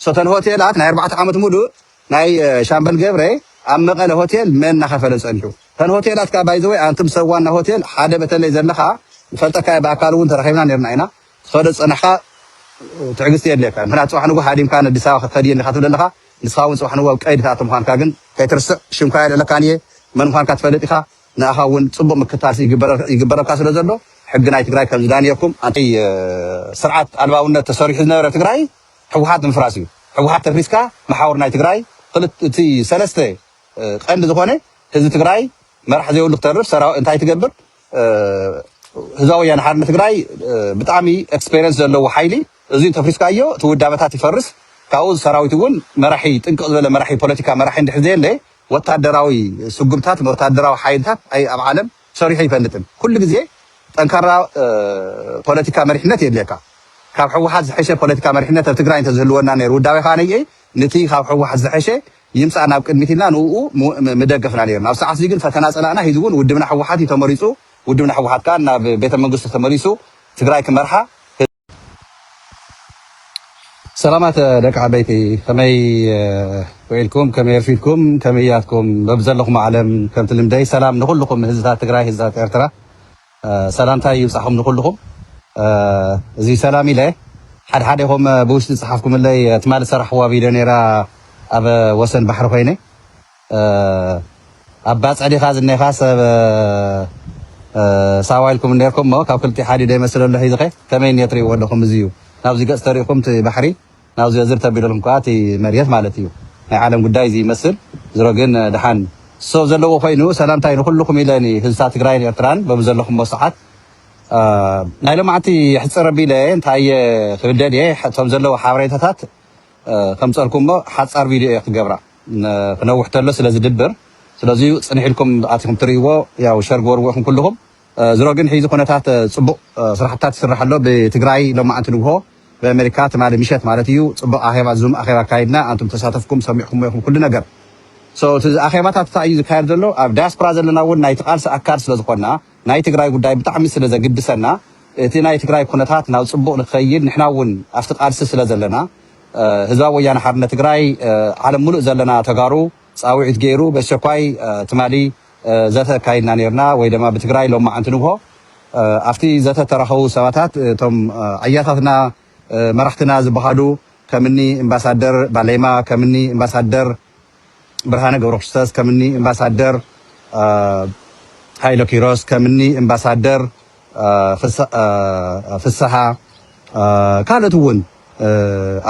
ሶተን ሆቴላት ናይ 4 ዓመት ሙሉ ናይ ሻምበል ገብረ ኣብ መቐለ ሆቴል መን እናኸፈለ ፀኒሑ ተን ሆቴላት ካ ባይዘ ወይ አንተም ሰዋና ሆቴል ሓደ በተለይ ዘለኻ ፈልጠካ በአካል እውን ተረኺብና ነርና ኢና ተኸደ ፀናኻ ትዕግስቲ የለካ ምክንያቱ ፅባሕ ንጎ ሓዲምካ ኣዲስ ኣበባ ክትኸድየኒ ኢኻ ትብለለኻ ንስኻ እውን ፅባሕ ንጎ ቀይዲ ተኣቶ ምዃንካ ግን ከይትርስዕ ሽምካ የለካንየ መን ምዃንካ ትፈልጥ ኢኻ ንኣኻ እውን ፅቡቕ ምክታል ይግበረካ ስለ ዘሎ ሕጊ ናይ ትግራይ ከም ዝዳንየኩም ኣንቲ ስርዓት ኣልባውነት ተሰሪሑ ዝነበረ ትግራይ ሕወሓት ምፍራስ እዩ ሕወሓት ተፍሪስካ መሓወር ናይ ትግራይ እቲ ሰለስተ ቀንዲ ዝኾነ ህዝቢ ትግራይ መራሒ ዘይብሉ ክተርፍ እንታይ ትገብር ህዝባዊ ወያነ ሓርነት ትግራይ ብጣዕሚ ኤክስፔሪየንስ ዘለዎ ሓይሊ እዚ ተፍሪስካዮ እቲ ውዳበታት ይፈርስ ካብኡ ሰራዊት እውን መራሒ ጥንቅቕ ዝበለ መራሒ ፖለቲካ መራሒ እንድሕር ዘየለ ወታደራዊ ስጉምታት ወታደራዊ ሓይልታት ኣብ ዓለም ሰሪሑ ይፈልጥን ኩሉ ግዜ ጠንካራ ፖለቲካ መሪሕነት የድልየካ ካብ ሕወሓት ዝሐሸ ፖለቲካ መሪሕነት ኣብ ትግራይ እንተዝህልወና ነይሩ ውዳበ ኻ ነየ ነቲ ካብ ሕወሓት ዝሐሸ ይምፃእ ናብ ቅድሚት ኢልና ንኡ ምደገፍና ነርና ኣብ ሰዓት እዚ ግን ፈተና ፀላእና ሒዙ እውን ውድብና ሕወሓት እዩ ተመሪፁ ውድብና ሕወሓት ካ ናብ ቤተ መንግስቲ ተመሪሱ ትግራይ ክመርሓ ሰላማት ደቂ ዓበይቲ ከመይ ወይልኩም ከመይ ረፊድኩም ከመያትኩም በብዘለኹም ዓለም ከምቲ ልምደይ ሰላም ንኩልኩም ህዝብታት ትግራይ ህዝብታት ኤርትራ ሰላምታ ይብፃሕኩም ንኩልኩም እዚ ሰላም ኢለ ሓደ ሓደ ኢኹም ብውሽጢ ፅሓፍኩምለይ ትማሊ ሰራሕዋ ቪድዮ ነይራ ኣብ ወሰን ባሕሪ ኮይነ ኣብ ባፅዕዲኻ ዝኔኻ ሰብ ሳዋኢልኩም ነርኩም ሞ ካብ ክልቲ ሓዲደ ይመስል ኣሎ ሒዝኸ ከመይ እኒአ ትሪእዎ ኣለኹም እዚ እዩ ናብዚ ገፅ ተሪእኩም እቲ ባሕሪ ናብዚ ዝር ተቢለልኩም ከዓ እቲ መሬት ማለት እዩ ናይ ዓለም ጉዳይ እዚ ይመስል ዝሮ ግን ድሓን ሰብ ዘለዎ ኮይኑ ሰላምታይ ንኩልኩም ኢለኒ ህዝብታት ትግራይን ኤርትራን በብዘለኹም ሰዓት ናይ ሎማዓንቲ ሕፅር ኣቢለ እንታይ ክብደል እየ እቶም ዘለዎ ሓበሬታታት ከምፀልኩም ሞ ሓፃር ቪድዮ እየ ክገብራ ክነውሕ ተሎ ስለ ዝድብር ስለዚ ፅኒሕልኩም ኣትኩም ትርእይዎ ያው ሸር ገበርዎኹም ኩልኩም ዝሮ ግን ሒዚ ኩነታት ፅቡቕ ስራሕታት ይስራሕ ኣሎ ብትግራይ ሎማዓንቲ ንግሆ በአሜሪካ ትማሊ ምሸት ማለት እዩ ፅቡቕ ኣኼባ ዙም ኣኼባ ካይድና አንቱም ተሳተፍኩም ሰሚዕኩም ኢኹም ኩሉ ነገር ኣኼባታት እንታይ እዩ ዝካየድ ዘሎ ኣብ ዳያስፖራ ዘለና እውን ናይቲ ቃልሲ ኣካል ስለ ዝኾንና ናይ ትግራይ ጉዳይ ብጣዕሚ ስለ ዘግድሰና እቲ ናይ ትግራይ ኩነታት ናብ ፅቡቕ ንክኸይድ ንሕና እውን ኣብቲ ቃልሲ ስለ ዘለና ህዝባዊ ወያነ ሓርነት ትግራይ ዓለም ሙሉእ ዘለና ተጋሩ ፃውዒት ገይሩ በሸኳይ ትማሊ ዘተ ካይድና ነርና ወይ ድማ ብትግራይ ሎማዓንቲ ንግሆ ኣብቲ ዘተ ተረኸቡ ሰባታት እቶም ኣያታትና መራሕትና ዝበሃሉ ከምኒ ኣምባሳደር ባሌማ ከምኒ ኣምባሳደር ብርሃነ ገብረክርስቶስ ከምኒ ኣምባሳደር ሃይሎ ኪሮስ ከምኒ ኣምባሳደር ፍስሓ ካልኦት እውን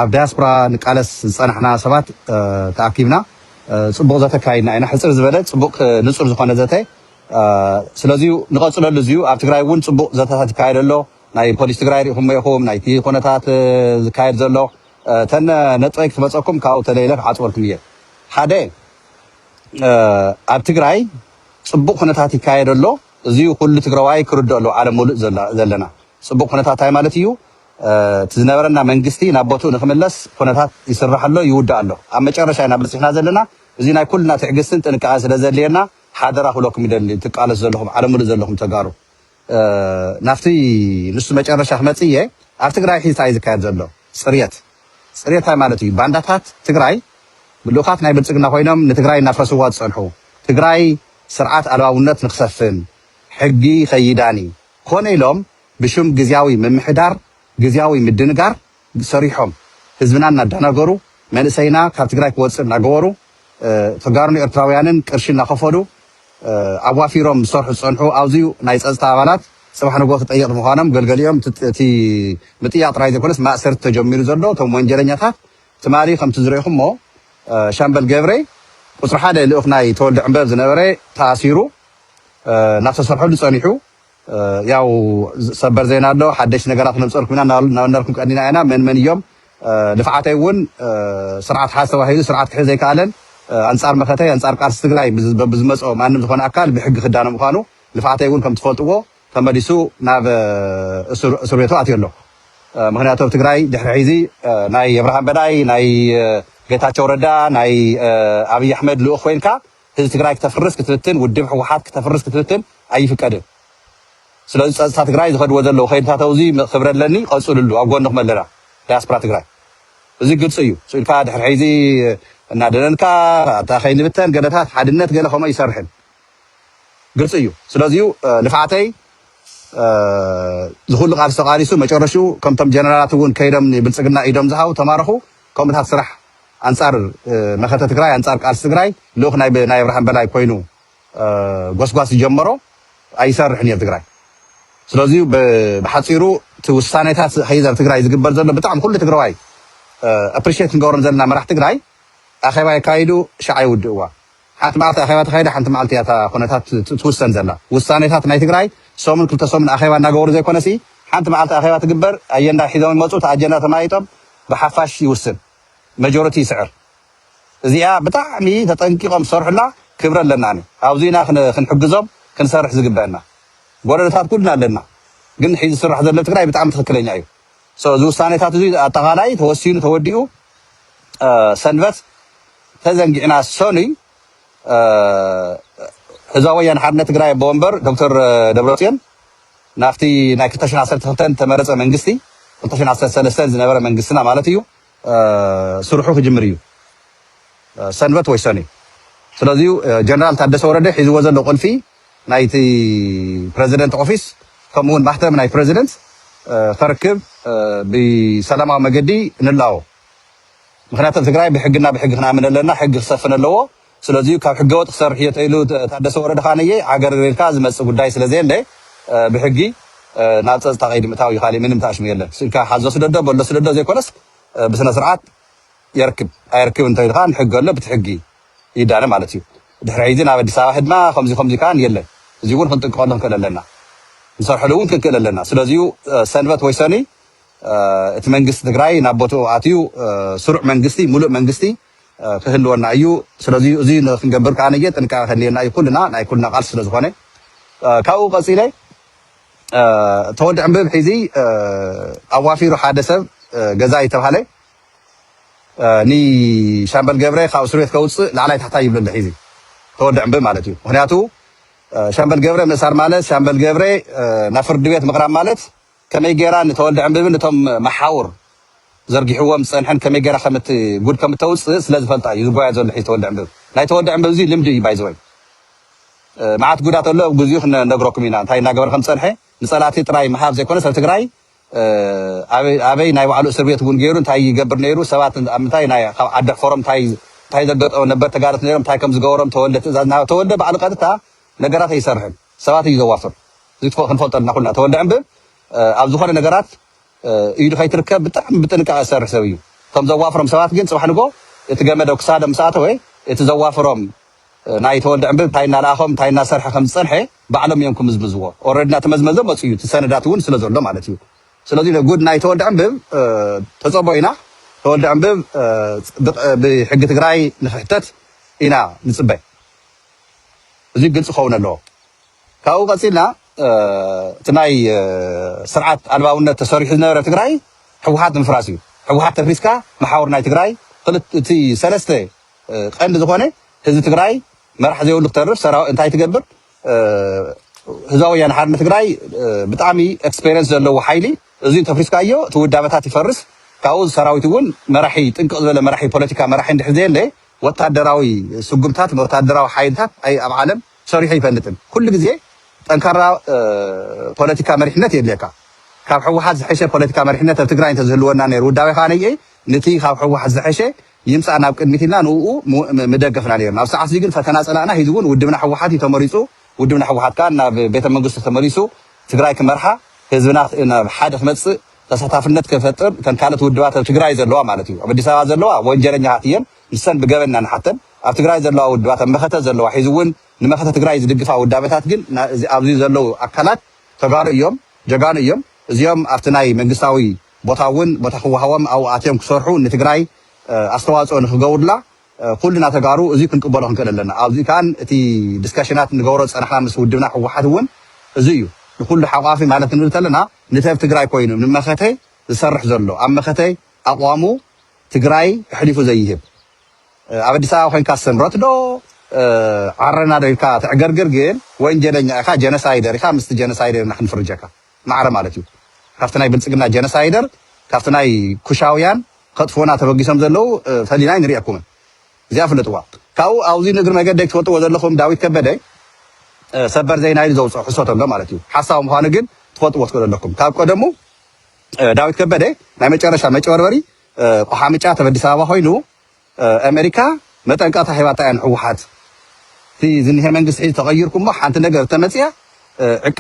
ኣብ ዳያስፖራ ንቃለስ ዝፀናሕና ሰባት ተኣኪብና ፅቡቕ ዘተ ካይድና ኢና ሕፅር ዝበለ ፅቡቕ ንፁር ዝኾነ ዘተ ስለዚ ንቐፅለሉ እዚዩ ኣብ ትግራይ እውን ፅቡቕ ዘተታት ይካየድ ኣሎ ናይ ፖሊስ ትግራይ ሪኢኹም ኢኹም ናይቲ ኩነታት ዝካየድ ዘሎ ተነ ነጥበይ ክትመፀኩም ካብኡ ተለይለ ክዓፅበልኩም እየ ሓደ ኣብ ትግራይ ፅቡቕ ኩነታት ይካየድ ኣሎ እዚዩ ኩሉ ትግራዋይ ክርድኦ ኣሎ ዓለም ሙሉእ ዘለና ፅቡቕ ኩነታት እንታይ ማለት እዩ እቲ ዝነበረና መንግስቲ ናብ ቦትኡ ንክምለስ ኩነታት ይስራሕ ኣሎ ይውዳእ ኣሎ ኣብ መጨረሻ ኢና በፂሕና ዘለና እዚ ናይ ኩልና ትዕግስትን ጥንቃቐን ስለ ዘድልየና ሓደራ ክብለኩም ይደሊ ትቃለሱ ዘለኹም ዓለም ሙሉእ ዘለኹም ተጋሩ ናፍቲ ንሱ መጨረሻ ክመፅእ እየ ኣብ ትግራይ ሒዝታ እዩ ዝካየድ ዘሎ ፅርየት እንታይ ማለት እዩ ባንዳታት ትግራይ ብልኡኻት ናይ ብልፅግና ኮይኖም ንትግራይ እናፍረስዋ ዝፀንሑ ትግራይ ስርዓት ኣልባውነት ንክሰፍን ሕጊ ከይዳኒ ኮነ ኢሎም ብሽም ግዝያዊ ምምሕዳር ግዝያዊ ምድንጋር ሰሪሖም ህዝብና እናዳናገሩ መንእሰይና ካብ ትግራይ ክወፅእ እናገበሩ ተጋሩን ኤርትራውያንን ቅርሺ እናኸፈሉ ኣዋፊሮም ዝሰርሑ ዝፀንሑ ኣብዚዩ ናይ ፀጥታ ኣባላት ፅባሕ ንጎ ክጠየቕ ምዃኖም ገልገሊኦም እቲ ምጥያቕ ጥራይ ዘይኮነስ ማእሰርቲ ተጀሚሩ ዘሎ እቶም ወንጀለኛታት ትማሊ ከምቲ ዝሪኢኹም ሞ ሻምበል ገብረ ቁፅሪ ሓደ ልኡኽ ናይ ተወልደ ዕንበብ ዝነበረ ተኣሲሩ እናተሰርሐሉ ፀኒሑ ያው ሰበር ዜና ኣሎ ሓደሽቲ ነገራት ክነምፀልኩም ኢና እናበልናልኩም ቀኒና ኢና መን እዮም ልፍዓተይ እውን ስርዓት ሓዝ ተባሂሉ ስርዓት ክሕዝ ዘይከኣለን ኣንፃር መኸተይ ኣንፃር ቃልሲ ትግራይ ብዝመፆ ማንም ዝኾነ ኣካል ብሕጊ ክዳነ ምዃኑ ልፍዓተይ እውን ከም ትፈልጥዎ ተመሊሱ ናብ እስር ቤቱ ኣትዩ ኣሎ ምክንያቱ ኣብ ትግራይ ድሕሪ ሕዚ ናይ የብርሃን በላይ ናይ ጌታቸው ረዳ ናይ ኣብይ ኣሕመድ ልኡኽ ኮይንካ ህዝቢ ትግራይ ክተፍርስ ክትብትን ውድብ ሕወሓት ክተፍርስ ክትብትን ኣይፍቀድን ስለዚ ፀጥታ ትግራይ ዝኸድዎ ዘለዉ ከይድታት ኣብዚ ክብረለኒ ቀፅሉሉ ኣብ ጎንኹም ኣለና ዳያስፖራ ትግራይ እዚ ግልጽ እዩ ስልካ ድሕሪ ሕዚ እናደለንካ ታኸይን ብተን ገለታት ሓድነት ገለ ከመ ይሰርሕን ግልጽ እዩ ስለዚህ ልፋዓተይ ዝኹሉ ቃል ዝተቃሊሱ መጨረሹ ከምቶም ጀነራላት እውን ከይዶም ብልጽግና ኢዶም ዝሃቡ ተማረኹ ከምታት ስራሕ አንጻር መኸተ ትግራይ አንጻር ቃልሲ ትግራይ ልኡኽ ናይ ብርሃን በላይ ኮይኑ ጎስጓስ ጀመሮ ኣይሰርሕን እየ ትግራይ ስለዚህ ብሓፂሩ እቲ ውሳኔታት ሃይዘር ትግራይ ዝግበር ዘሎ ብጣዕሚ ኩሉ ትግራዋይ አፕሪሺየት ክንገብሮም ዘለና መራሕ ትግራይ ኣኼባ ይካይዱ ሻዕ ይውድእዋ ሓንቲ መዓልቲ ኣኼባ ተካይዳ ሓንቲ መዓልቲ እያ እታ ኩነታት ትውሰን ዘላ ውሳኔታት ናይ ትግራይ ሶምን ክልተ ሶምን ኣኼባ እናገበሩ ዘይኮነሲ ሓንቲ መዓልቲ ኣኼባ ትግበር ኣጀንዳ ሒዞም ይመፁ እቲ ኣጀንዳ ተማይጦም ብሓፋሽ ይውስን ማጆሪቲ ይስዕር እዚኣ ብጣዕሚ ተጠንቂቆም ዝሰርሑላ ክብረ ኣለና ኣብዚና ክንሕግዞም ክንሰርሕ ዝግበአና ጎረቤታት ኩልና ኣለና ግን ሒዚ ዝስራሕ ዘሎ ትግራይ ብጣዕሚ ትክክለኛ እዩ እዚ ውሳኔታት እዚ ኣጠቃላይ ተወሲኑ ተወዲኡ ሰንበት ተዘንጊዕና ሶኒ ህዝባዊ ወያነ ሓርነት ትግራይ ቦምበር ዶክተር ደብረጽዮን ናፍቲ ናይ 2012 ተመረፀ መንግስቲ 2013 ዝነበረ መንግስትና ማለት እዩ ስርሑ ክጅምር እዩ ሰንበት ወይ ሰኒ ስለዚህ ጀነራል ታደሰ ወረደ ሒዝዎ ዘሎ ቁልፊ ናይቲ ፕሬዚደንት ኦፊስ ከምኡውን ማህተም ናይ ፕሬዚደንት ከርክብ ብሰላማዊ መገዲ ንላዎ ምክንያቱ ትግራይ ብሕግና ብሕጊ ክነኣምን ኣለና ሕጊ ክሰፍን ኣለዎ ስለዚህ ካብ ሕገ ወጥ ክሰርሕ እየ ተኢሉ ታደሰ ወረደ ካነየ ሃገር ሬልካ ዝመፅእ ጉዳይ ስለዘየለ ብሕጊ ናብ ፀጥታ ቀይዲ ምእታው እዩ ካሊእ ምንም ተኣሽሙ የለን ስልካ ሓዞ ስደዶ በሎ ስደዶ ዘይኮነስ ብስነ ስርዓት የርክብ ኣይርክብ እንተኢልካ ንሕጊ ኣሎ ብቲ ሕጊ ይዳነ ማለት እዩ ድሕሪ ሕዚ ናብ ኣዲስ ኣበባ ህድማ ከምዚ ካን የለን እዚ እውን ክንጥንቀቐሉ ክንክእል ኣለና ንሰርሐሉ እውን ክንክእል ኣለና ስለዚሁ ሰንበት ወይ ሰኒ እቲ መንግስቲ ትግራይ ናብ ቦትኡ ኣትዩ ስሩዕ መንግስቲ ሙሉእ መንግስቲ ክህልወና እዩ ስለዚህ እዚ ክንገብር ከዓነየ ጥንቃቐ ከድልየና እዩ ኩልና ናይ ኩልና ቃል ስለ ዝኾነ ካብኡ ቀፂለ ተወዲ ዕንብብ ሒዚ ኣዋፊሩ ሓደ ሰብ ገዛ ይተባሃለ ኒ ሻምበል ገብረ ካብ እስር ቤት ከውፅእ ላዕላይ ታሕታይ ይብለለ ሒዚ ተወዲ ዕንብብ ማለት እዩ ምክንያቱ ሻምበል ገብረ ምእሳር ማለት ሻምበል ገብረ ናብ ፍርዲ ቤት ምቕራብ ማለት ከመይ ጌራ ንተወልደ ዕንብብን እቶም መሓውር ዘርጊሕዎም ፀንሐን ከመይ ጌራ ጉድ ከም እተውፅእ ስለ ዝፈልጣ እዩ ዝጓያ ዘሎ ሒዚ ተወልደ ዕንብብ ናይ ተወልደ ዕንብብ እዚ ልምዲ እዩ ባይዘወይ መዓት ጉዳት ኣሎግዚኡ ክነግረኩም ኢና እንታይ እናገበረ ከም ፀንሐ ንፀላቲ ጥራይ መሃብ ዘይኮነ ሰብ ትግራይ ኣበይ ናይ ባዕሉ እስር ቤት እውን ገይሩ እንታይ ይገብር ነይሩ ሰባት ኣብ ምንታይ ናይ ካብ ዓዲ ሕፈሮም እንታይ ዘገጠሞ ነበር ተጋረት ነይሮም እንታይ ከም ዝገበሮም ተወልደ ትእዛዝ ተወልደ ባዕሉ ቀጥታ ነገራት ኣይሰርሕን ሰባት እዩ ዘዋፍር እዚ ክንፈልጦ ኣለና ኩልና ተወልደ ዕንብብ ኣብ ዝኾነ ነገራት ኢዱ ከይትርከብ ብጣዕሚ ብጥንቃቐ ዝሰርሕ ሰብ እዩ እቶም ዘዋፍሮም ሰባት ግን ፅባሕ ንጎ እቲ ገመዶ ክሳዶም ምስ ኣተወ እቲ ዘዋፍሮም ናይ ተወልደ ዕንብብ እንታይ እናለኣኾም እንታይ እናሰርሐ ከም ዝፀንሐ ባዕሎም እዮም ክምዝምዝዎ ኦልሬዲ እናተመዝመዞ መፁ እዩ እቲ ሰነዳት እውን ስለ ዘሎ ማለት እዩ ስለዚ ጉድ ናይ ተወልደ ዕንብብ ተፀቦ ኢና ተወልደ ዕንብብ ብሕጊ ትግራይ ንክሕተት ኢና ንፅበይ እዚ ግልጽ ክኸውን ኣለዎ ካብኡ ቀፂልና እቲ ናይ ስርዓት ኣልባውነት ተሰሪሑ ዝነበረ ትግራይ ሕወሓት ምፍራስ እዩ ሕወሓት ተፍሪስካ መሓወር ናይ ትግራይ እቲ ሰለስተ ቀንዲ ዝኾነ ህዝቢ ትግራይ መራሒ ዘይብሉ ክተርፍ እንታይ ትገብር ህዝባዊ ወያነ ሓርነት ትግራይ ብጣዕሚ ኤክስፔሪየንስ ዘለዎ ሓይሊ እዚ ተፍሪስካዮ እቲ ውዳበታት ይፈርስ ካብኡ ሰራዊት እውን መራሒ ጥንቅቕ ዝበለ መራሒ ፖለቲካ መራሒ እንድሕር ዘየለ ወታደራዊ ስጉምታት ወታደራዊ ሓይልታት ኣብ ዓለም ሰሪሑ ይፈልጥን ኩሉ ግዜ ጠንካራ ፖለቲካ መሪሕነት የድልየካ ካብ ሕወሓት ዝሐሸ ፖለቲካ መሪሕነት ኣብ ትግራይ እንተዝህልወና ነይሩ ውዳቤ ካነየ ነቲ ካብ ሕወሓት ዝሐሸ ይምፃእ ናብ ቅድሚት ኢልና ንኡ ምደገፍና ነይርና ኣብ ሰዓት እዚ ግን ፈተና ፀላእና ሂዚ እውን ውድብና ሕወሓት እዩ ተመሪፁ ውድብና ሕወሓት ከዓ ናብ ቤተ መንግስቲ ተመሪሱ ትግራይ ክመርሓ ህዝብና ናብ ሓደ ክመፅእ ተሳታፍነት ክፈጥር ከም ካልኦት ውድባት ኣብ ትግራይ ዘለዋ ማለት እዩ ኣብ ኣዲስ ኣበባ ዘለዋ ወንጀለኛታት እየን ንሰን ብገበና ንሓተን ኣብ ትግራይ ዘለዋ ውድባት ኣብ መኸተ ዘለዋ ሒዚ እውን ንመኸተ ትግራይ ዝድግፋ ውዳቤታት ግን ኣብዚ ዘለው ኣካላት ተጋሩ እዮም ጀጋኑ እዮም እዚኦም ኣብቲ ናይ መንግስታዊ ቦታ እውን ቦታ ክወሃቦም ኣብኡ ኣትዮም ክሰርሑ ንትግራይ ኣስተዋፅኦ ንክገብሩላ ኩልና ተጋሩ እዚ ክንቅበሎ ክንክእል ኣለና ኣብዚ ካን እቲ ዲስካሽናት ንገብሮ ፀናሕና ምስ ውድብና ሕወሓት እውን እዚ እዩ ንኩሉ ሓቋፊ ማለት ክንብል ከለና ንተብ ትግራይ ኮይኑ ንመኸተ ዝሰርሕ ዘሎ ኣብ መኸተ ኣቋሙ ትግራይ ሕሊፉ ዘይህብ ኣብ ኣዲስ ኣበባ ኮይንካ ሰምረት ዶ ዓረና ዶ ኢልካ ትዕገርግር ግን ወንጀለኛ ኢኻ ጀነሳይደር ኢኻ ምስቲ ጀነሳይደር ኢና ክንፍርጀካ ማዕረ ማለት እዩ ካብቲ ናይ ብልፅግና ጀነሳይደር ካብቲ ናይ ኩሻውያን خطفونا تبقيسم زلو فلينا نريكم زي أفلتوا كاو أوزي نقدر ما قدك تفوتوا وزلهم داوود كبدي سبر زي نايل زوج حصوت الله مالتيو حساهم هانجن تفوتوا وتقول لكم كاو قدمو داوود كبدي نعم تجارة ما تجاروري وحامي جات بدي سوا هاينو أمريكا متى قاطع حيوات عن حوحات في زنها من قصة تغيركم ما حنت نقدر تمسيا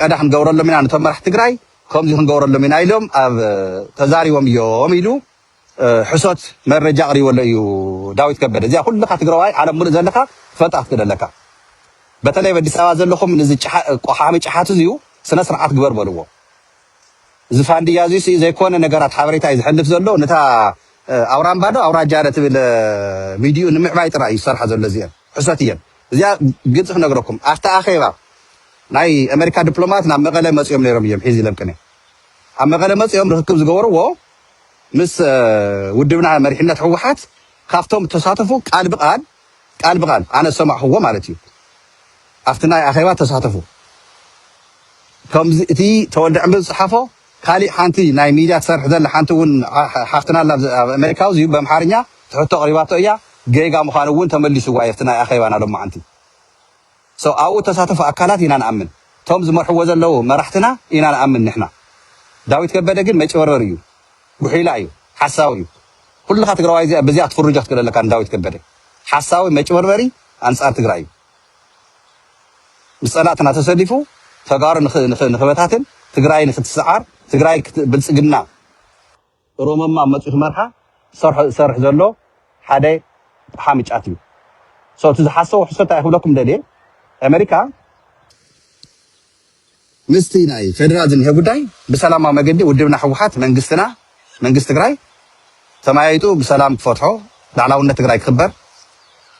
أنا حنقور الله من أنا تمر احتجراي كم زي حنقور الله من أيلهم تزاري وميوم يلو حصوت مرة جاري ولا يو داوود كبدي زي كل لقى تجراي على مر زلقة فتح كده لك بتلاقي بدي سوا زلهم من زي حامي جحات زيو سنة سرعة كبر بلوه زفاندي يازيس إذا يكون نجارات حبريتها إذا حلف زلوا نتا أورام بعده أورا جارت بالفيديو نمع ما يترأي صراحة زل زين حساتيا زي قلت إحنا نقولكم أفتح أخيرا ناي أمريكا دبلومات نعم مقالة مسيوم لرميم حيزي لمكنه عم مقالة مسيوم ركب زجور و مس ودبنا مريحنا حوحات خافتهم تصاطفوا قال بقال أنا سمع هو مالتي أفتنا أخيرا تصاطفوا كم تي تولد عم بالصحافة خالي حانتي ناي ميديا تصرح ذل حانتون حافتنا أمريكا وزيو بمحارنيا تحطوا قريباته إياه جيجا مخانوون تملسوا وايفتنا أخيرا أنا لما أنتي أو تصاطف أكلات إنا نأمن توم زمر حوزا لو ما رحتنا إنا نأمن نحنا داوود كبدا قل ما يتورريو وحيلايو حساويو كل خاطر روايزي بزيات فرجت كده لكان داوود كبدا حساوي ما يتورري أنصار تقرايو مسألاتنا تسلفوا تجار نخبتاتن تقراي نختسعر تقراي بالسجنا روما ما متصف مرحة صرح زلو حدا حامج أتيو تزحسوا حسيت أقولكم ده أمريكا مستيناي فدرالزن هي قداي بسلام ما قدي ودبنا حوحات من قست تقراي سمايتو بسلام فتحو دعلاونا تقراي خبر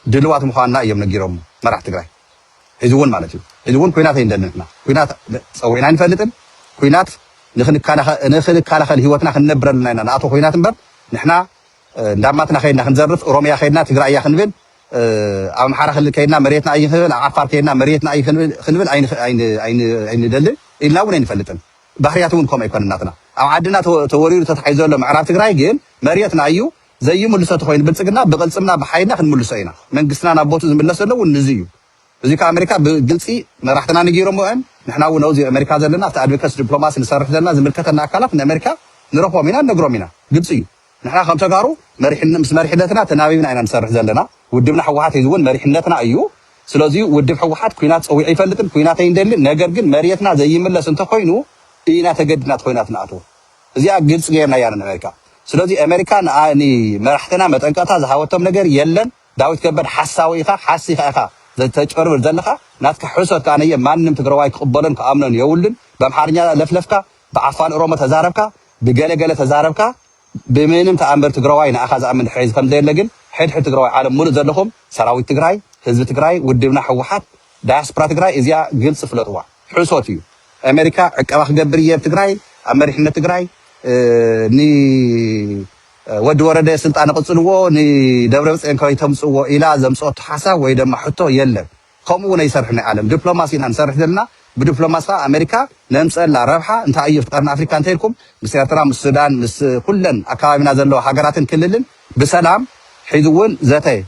دلوات مخانا يوم نجيرهم ما راح تقراي يزون مالتي يزون كوينات عندنا كوينات سوينا نفلتن كوينات نخن كالا خل هوتنا خنبر لنا نعطو كوينات نبر نحنا داماتنا خينا خنزرف روميا خينا تقراي خنبل أو محارة خل كينا مريتنا أي خنبل عفار كينا مريتنا أي خنبل عين دلل إلا وين نفلتن بحرياتون كم يكون ناتنا أو عندنا تورير تتحيزون لهم عرفت تقراي جين مريتنا أيو زي ملصات خوين بلسقنا بقلصمنا بحينا خنملصينا من قسنا نبوت زملسنا ونزيو زي كأمريكا بقلصي ما راحتنا نجيرو مؤن نحنا ونوزي أمريكا زلنا في أدفكس دبلوماسي نصرف زلنا زملكتنا أكلات من أمريكا نروحوا منا نجرو منا قلصي نحنا خمسة قارو مريحنا مس مريحلتنا تناوينا أين نصرف زلنا ودبنا حوحات يزون مريحلتنا أيو سلازي ودب حوحات كوينات أو يفلتن كوينات يندل نجرجن مريتنا زي ملا سنت خوينو إينا تجدنا خويناتنا أتو زي قلص غيرنا يعني أمريكا سلازي أمريكا أني مرحتنا متأنقطها زهاوتهم نجر يلن داوود كبر حساوي خا حسي خا زي تجرب زلخا ناتك حسوت كان هي مانم تقرواي قبلن كامنن يولن بمحارنيا لفلفكا بعفان روما تزاربكا بجلجله تزاربكا بمنم تأمر تقرواي نأخذ أمن حيز كم زين لجن حد تقرواي عالم مول زلهم سراوي تقراي حزب تقراي ودبنا حوحات داسبرا تقراي إزيا جلس فلتوا حسوتيو أمريكا أخ جبرية تقراي أمريكا تقراي ني ود ورده سلطان قصلو ني دبربص ان كاي تمصو الى زمصوت حسا وي دم حتو يله كومو ني يسرحنا عالم دبلوماسي نسرح دلنا بدبلوماسا امريكا نمصلا ربحه انت اي فطرنا افريكا انتلكم مسيرتنا مس السودان مس كلن اكابينا زلو حاجراتن كللن بسلام حيزون زتاي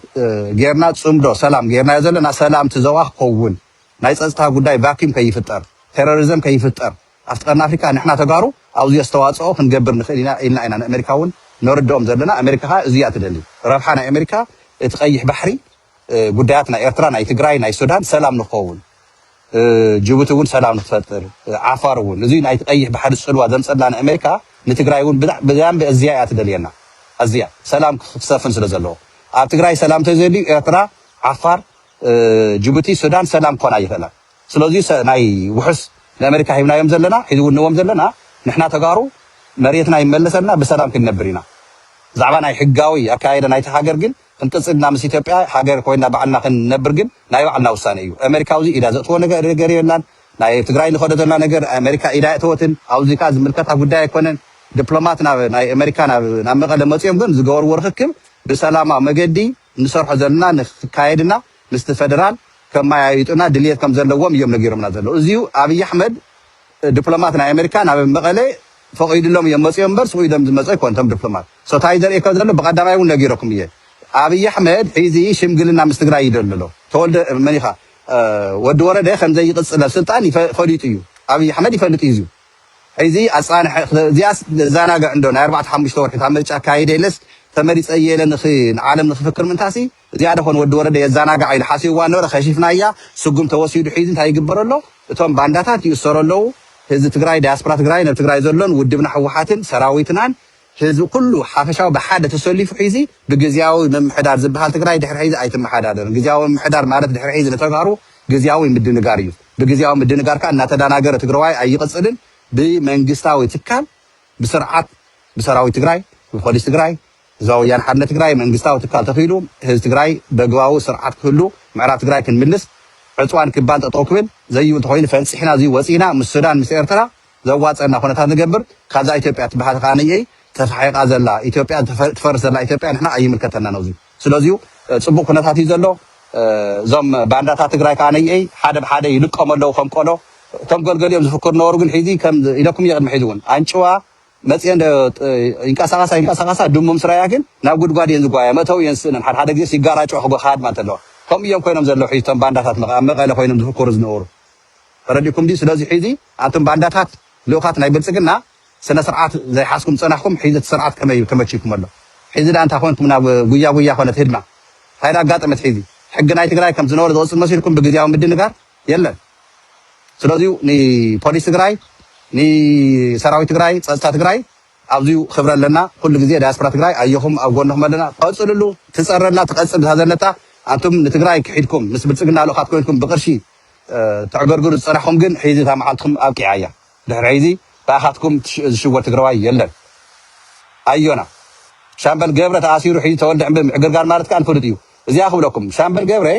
غيرنا صمدو سلام غيرنا زلنا سلام تزواخ كون ناي صصتا غداي باكيم كيفطر تيروريزم كيفطر افطرنا افريكا نحنا تغارو اوزي استواصو كنجبر نخلينا إلنا اينا امريكاون نوردهم زلنا أمريكا زيادة دليل ربحنا أمريكا تقيح بحري قدياتنا إيرترا ناي تجراي ناي السودان سلام نقول جيبوتي ون سلام نتفتر عفار ون لذي ناي تقيح بحر السلوى زم صدلنا أمريكا نتجراي ون بدأ بزيادة دليلنا الزيادة سلام خسفن سلزلوا تجراي سلام تزيدي إيرترا عفار جيبوتي السودان سلام كون أي فلا سلوزي ناي وحس لأمريكا هيبنا يوم زلنا حيدون نوم زلنا نحنا تجارو مريتنا يملسنا بسلام كنبرينا زعبنا يحقاوي أكايد نايت حاجر جن انتصرنا مس إثيوبيا حاجر كوينا بعنا خنبر جن ناي بعنا وسانيو أمريكا وزي إذا زتوا نجار يلان ناي تجراي نخدت لنا نجار أمريكا إذا توتن أو زي كاز ملكتها قداي كونن دبلوماتنا ناي أمريكا نعم قال مصيام جن زجور ورخكم بسلامة مجدي نصرح زلنا نكايدنا مستفدرال كما يتونا دليل كم زلوا يوم نجيرهم نزلوا زيو أبي أحمد دبلوماتنا أمريكا نعم مقالة ፈቂድሎም የመጽኦም በር ሰውይዶም ዝመጽእ ኮንቶም ዲፕሎማት ሶታይ ዘርኢ ከዘሎ በቀዳማይ እውን ነጊሮኩም እየ አብይ አሕመድ ሒዚ ሽምግልና ምስ ትግራይ ይደልሎ ተወልደ መኒኻ ወዲ ወረደ ከም ዘይቅጽል ስልጣን ይፈልጥ እዩ አብይ አሕመድ ይፈልጥ እዩ ሒዚ አጻንሕ ዚያስ ዛናጋ እንዶ ናይ 4-5 ወርሒ ታመጫ ካይደለስ ተመሪጸ የለን ዓለም ንኽፍክር ምንታሲ ዝያደ ኮን ወዲ ወረደ የዛናጋ ኢሉ ሓሲብዋ ነበረ ከሽፍናያ ስጉም ተወሲዱ ሒዚ እንታይ ይግበረሎ እቶም ባንዳታት ይእሰረለው ህዝቢ ትግራይ ዲያስፖራ ትግራይ ናብ ትግራይ ዘሎን ውድብና ሕወሓትን ሰራዊትናን ህዝቢ ኩሉ ሓፈሻው ብሓደ ተሰሊፉ ሒዚ ብግዚያዊ ምምሕዳር ዝበሃል ትግራይ ድሕሪ ሒዚ ኣይትመሓዳደርን ግዚያዊ ምምሕዳር ማለት ድሕሪ ሒዚ ንተጋሩ ግዚያዊ ምድንጋር እዩ ብግዚያዊ ምድንጋርካ እናተዳናገረ ትግራዋይ ኣይቅጽልን ብመንግስታዊ ትካል ብስርዓት ብሰራዊት ትግራይ ብፖሊስ ትግራይ ዛውያን ሓድነት ትግራይ መንግስታዊ ትካል ተኺሉ ህዝቢ ትግራይ በግባዊ ስርዓት ክህሉ ምዕራብ ትግራይ ክንምልስ ዕፅዋን ክባል ጠጠው ክብል ዘይብል ተኮይኑ ፈንፂሕና እዚ ወፂና ምስ ሱዳን ምስ ኤርትራ ዘዋፀና ኩነታት ንገብር ካዛ ኢትዮጵያ ትበሃል ካነየ ተፋሒቃ ዘላ ኢትዮጵያ ትፈርስ ዘላ ኢትዮጵያ ንሕና ኣይምልከተና ነው እዚ ስለዚ ጽቡቅ ኩነታት እዩ ዘሎ ዞም ባንዳታት ትግራይ ካነየ ሓደ ብሓደ ይልቀመለው ከም ቆሎ እቶም ገልገሊኦም ዝፍክር ነበሩ ግን ሒዚ ከም ኢለኩም የቅድሚ ሒዚ እውን አንጭዋ መጽየን ይንቀሳቀሳ ድሙም ስራያ ግን ናብ ጉድጓድ የን ዝጓያ መተው የንስነን ሓደ ግዜ ሲጋራጮ ክበኻድ ማለት ኣሎ ከም እዮም ኮይኖም ዘለው ሒዚ እቶም ባንዳታት መቐለ ኮይኖም ዝፍክሩ ዝነበሩ ተረዲኩም ዲ ስለዚ ሒዚ አንቶም ባንዳታት ልኡኻት ናይ ብልጽግና ስነ ስርዓት ዘይሓስኩም ፀናሕኩም ሒዚ ስርዓት ከመይ ከመችኩም ኣሎ ሒዚ ዳ እንታይ ኮንኩም ናብ ጉያ ኮነት ህድማ ሃይዳ አጋጠመት ሒዚ ሕጊ ናይ ትግራይ ከም ዝነበረ ዝወፅእ መሲልኩም ብግዚያዊ ምድንጋር የለን ስለዚ ኒ ፖሊስ ትግራይ ኒ ሰራዊት ትግራይ ጸጥታ ትግራይ ኣብዚኡ ክብረ ኣለና ኩሉ ግዜ ዲያስፖራ ትግራይ ኣየኹም ኣብ ጎንኩም ኣለና ቀጽልሉ ትጸረላ ትቀጽል ታዘለታ አንቱም ንትግራይ ክሒድኩም ምስ ብልጽግና ልኡኻት ኮይንኩም ብቅርሺ ተዕገርግሩ ዝጸናሕኩም ግን ሒዚ ታመዓልትኩም ኣብቂዓ እያ ድሕሪ ሒዚ ባኻትኩም ዝሽወር ትግራዋይ የለን ኣዮና ሻምበል ገብረ ተኣሲሩ ሒዚ ተወልደ ዕምብ ምዕግርጋር ማለት ከዓ ንፍሉጥ እዩ እዚኣ ክብለኩም ሻምበል ገብረ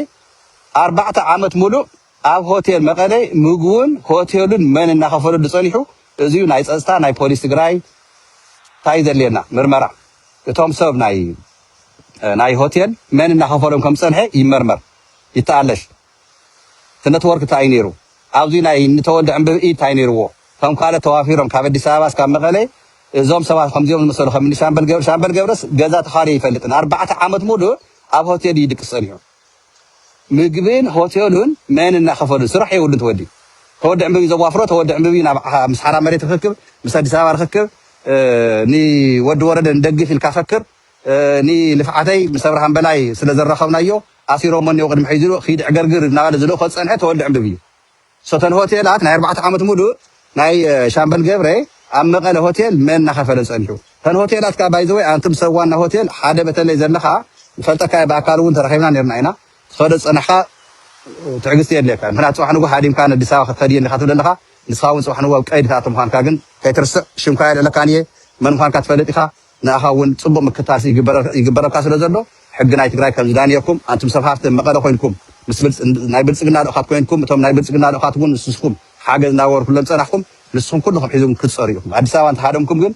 4 ዓመት ሙሉእ ኣብ ሆቴል መቐለ ምግቡን ሆቴሉን መን እናኸፈሉ ጸኒሑ እዚዩ ናይ ጸጥታ ናይ ፖሊስ ትግራይ ታይ ዘልየና ምርመራ እቶም ሰብ ናይ ሆቴል መን እናኸፈሎም ከም ጸንሐ ይመርመር ይተኣለሽ ትነትወርክ ታይ ነይሩ ኣብዚ ናይ ንተወልደ ዕምብ ታይ ነይሩዎ ከም ካለ ተዋፊሮም ካብ አዲስ አበባ እስከ መቐለ እዞም ሰባት ከምዚኦም ዝመሰሉ ከም ሻምበል ገብረስ ገዛ ተኻሪ ይፈልጥን 4 ዓመት ሙሉእ ኣብ ሆቴል ይድቅስ ጸኒሑ ምግብን ሆቴሉን መን እናኸፈሉ ስራሕ ይውል ተወዲ ተወዲ ዕምብ ዘዋፍሮ ተወዲ ዕምብ ናብ ምስሓራ መሬት ክክብ ምስ አዲስ አበባ ክክብ ኒ ወዲ ወረደ እንደግፍ ኢልካ ፈክር ኒ ልፍዓተይ ምስ አብርሃም በላይ ስለ ዘረኸብናዮ ኣሲሮም ሞን ይቅድም ሒዝሉ ኺድ ዕገርግር እናባለ ዝሎ ከጸንሐ ተወዲ ዕምብ እዩ ሶተን ሆቴላት ናይ 4 ዓመት ሙሉእ ናይ ሻምበል ገብረ ኣብ መቐለ ሆቴል መን እናኸፈለ ጸኒሑ ተን ሆቴላት ካ ባይዘወይ አንቱም ሰዋና ሆቴል ሓደ በተለይ ዘለኻ ፈልጠካ በአካል እውን ተረኺብና ነርና ኢና خد صنحة تعجزت يدلك هنا تصبح نقول هادي مكان الدساء خدين خاطر لنا نسخاون صبح نقول قيد ثلاثة مكان كاجن كي ترسع شو مكان لكانية من مكان كتفلت إخا نأخاون صبح مكتاسي يجبر كاسر زلوا حقنا يتقرأ كالدانيكم أنتم سفحت مقالة خوينكم مسبل نايبل سجنا لأخات خوينكم تم نايبل سجنا لأخات كون نسخكم حاجة ناور كلهم صنحكم نسخكم كلهم حيزون كتصاريكم الدساء أنت هادمكم جن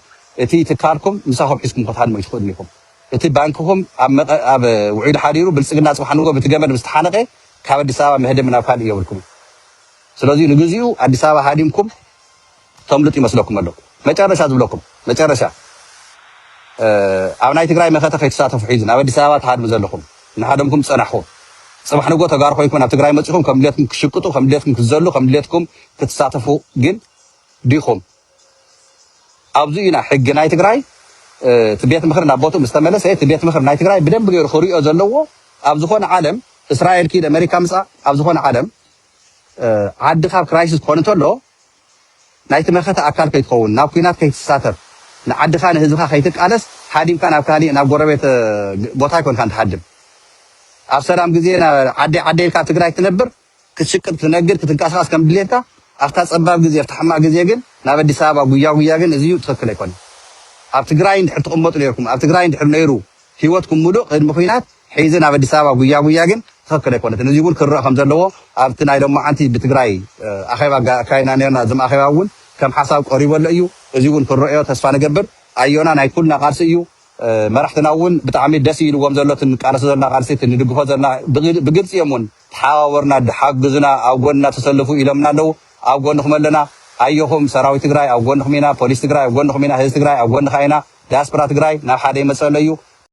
تي تكاركم مسخهم حيزكم قطعان ما يشخدنيكم እቲ ባንክኹም ኣብ ውዒድ ሓዲሩ ብልጽግና ጽባሕንጎ ብትገመድ ምስተሓነቀ ካብ አዲስ አበባ መሄደም ናብ ካልእ ይብልኩም ስለዚ ንግዚኡ አዲስ አበባ ሃዲምኩም ተምልጥ ይመስለኩም ኣሎ መጨረሻ ዝብለኩም መጨረሻ ኣብ ናይ ትግራይ መኸተ ከይተሳተፉ ሒዙ ናብ አዲስ አበባ ተሃድሙ ዘለኹም ንሓደምኩም ጸናሕኩም ጽባሕንጎ ተጋር ኮይንኩም ናብ ትግራይ መጽኹም ከም ድሌትኩም ክሽቅጡ ከም ድሌትኩም ክዘሉ ከም ድሌትኩም ክትሳተፉ ግን ዲኹም ኣብዚ ኢና ሕጊ ናይ ትግራይ تبيت مخر نابوتو مستملس هي تبيت مخر ناي تግራይ بدم غير خريو زلو اب زخون عالم اسرائيل كيد امريكا مسا اب زخون عالم عاد خاب كرايسيس كونتولو ناي تمخته اكل كيتخون ناب كينات كيتساتر نعد خان حزبخا كيتقالس حاديم كان ابكالي ناب غوربيت بوتا كون كان تحدم اب سلام غزينا عدي كا تግራይ تنبر كشقت تنجر كتنقاساس كم دليتا افتا صباب غزي افتحما غزي ግን ናብ አዲስ አበባ ጉያ ግን እዚዩ ትክክል አይኮን ኣብ ትግራይ እንድትቀመጡ ነይርኩም ኣብ ትግራይ እንድሕር ነይሩ ህይወትኩም ሙሉእ ቅድሚ ኩናት ሒዝን ኣብ አዲስ አበባ ጉያ ግን ትክክል ኣይኮነትን እዚ እውን ክረአ ከም ዘለዎ ኣብቲ ናይ ደሞ ዓንቲ ብትግራይ ኣኼባ ካይና ነርና ዝም ኣኼባ እውን ከም ሓሳብ ቀሪበሎ እዩ እዚ እውን ክረአዮ ተስፋ ንገብር ኣዮና ናይ ኩልና ቃልሲ እዩ መራሕትና እውን ብጣዕሚ ደስ ኢልዎም ዘሎትን ቃልሲ ዘለና ቃልሲ ንድግፎ ዘለና ብግልፂ እዮም እውን ተሓዋወርና ድሓግዙና ኣብ ጎንና ተሰልፉ ኢሎምና ኣለው ኣብ ጎንኩም ኣለና أيهم سراوي تجري أو جون خمينا بوليس تجري أو جون خمينا هز تجري أو جون خاينا دياسبرا تجري ناب حدا يمسألة يو